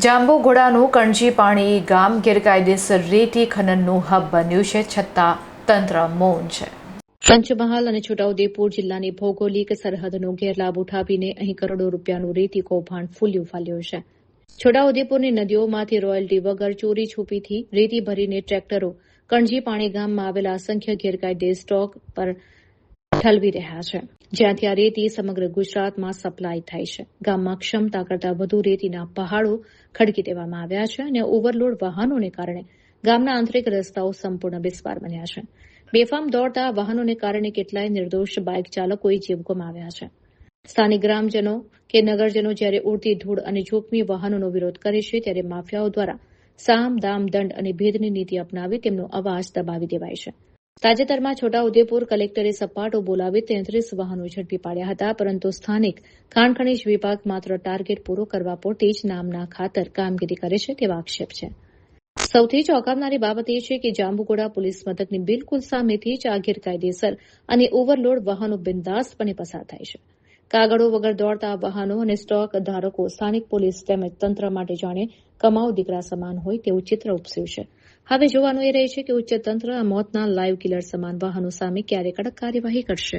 જાંબુઘોડાનું કણજી પાણી ગામ ગેરકાયદેસર રેતી ખનનનું હબ બન્યું છે, છતાં તંત્ર મૌન છે. પંચમહાલ અને છોટાઉદેપુર જિલ્લાની ભૌગોલિક સરહદનો ગેરલાભ ઉઠાવીને અહીં કરોડો રૂપિયાનું રેતી કૌભાંડ ફૂલ્યું ફાલ્યું છે. છોટાઉદેપુરની નદીઓમાંથી રોયલ્ટી વગર ચોરી છુપીથી રેતી ભરીને ટ્રેક્ટરો કણજી પાણી ગામમાં આવેલા અસંખ્ય ગેરકાયદે સ્ટોક પર ઠલવી રહ્યા છે, જ્યાંથી આ રેતી સમગ્ર ગુજરાતમાં સપ્લાય થાય છે. ગામમાં ક્ષમતા કરતાં વધુ રેતીના પહાડો ખડકી દેવામાં આવ્યા છે અને ઓવરલોડ વાહનોને કારણે ગામના આંતરિક રસ્તાઓ સંપૂર્ણ બિસ્માર બન્યા છે. બેફામ દોડતા વાહનોને કારણે કેટલાય નિર્દોષ બાઇક ચાલકોએ જીવ ગુમાવ્યા છે. સ્થાનિક ગ્રામજનો કે નગરજનો જ્યારે ઉડતી ધૂળ અને જોખમી વાહનોનો વિરોધ કરે છે, ત્યારે માફિયાઓ દ્વારા સામ, દામ, દંડ અને ભેદની નીતિ અપનાવી તેમનો અવાજ દબાવી દેવાય છે. તાજેતરમાં છોટાઉદેપુર કલેક્ટરે સપાટો બોલાવી 33 વાહનો ઝડપી પાડ્યા હતા, પરંતુ સ્થાનિક ખાણ ખનીજ વિભાગ માત્ર ટાર્ગેટ પૂરો કરવા પૂરતી જ નામના ખાતર કામગીરી કરે છે તેવા આક્ષેપ છે. સૌથી ચોંકાવનારી બાબત એ છે કે જાંબુઘોડા પોલીસ મથકની બિલકુલ સામેથી જ આ ગેરકાયદેસર અને ઓવરલોડ વાહનો બિંદાસ્તપણે પસાર થાય છે. કાગળો વગર દોડતા વાહનો અને સ્ટોક ધારકો સ્થાનિક પોલીસ તેમજ તંત્ર માટે જાણે કમાઉ દીકરા સમાન હોય તેવું ચિત્ર ઉપસ્યું છે. હવે જોવાનું એ રહે છે કે ઉચ્ચ તંત્ર આ મોતના લાઇવ કિલર સમાન વાહનો સામે ક્યારે કડક કાર્યવાહી કરશે.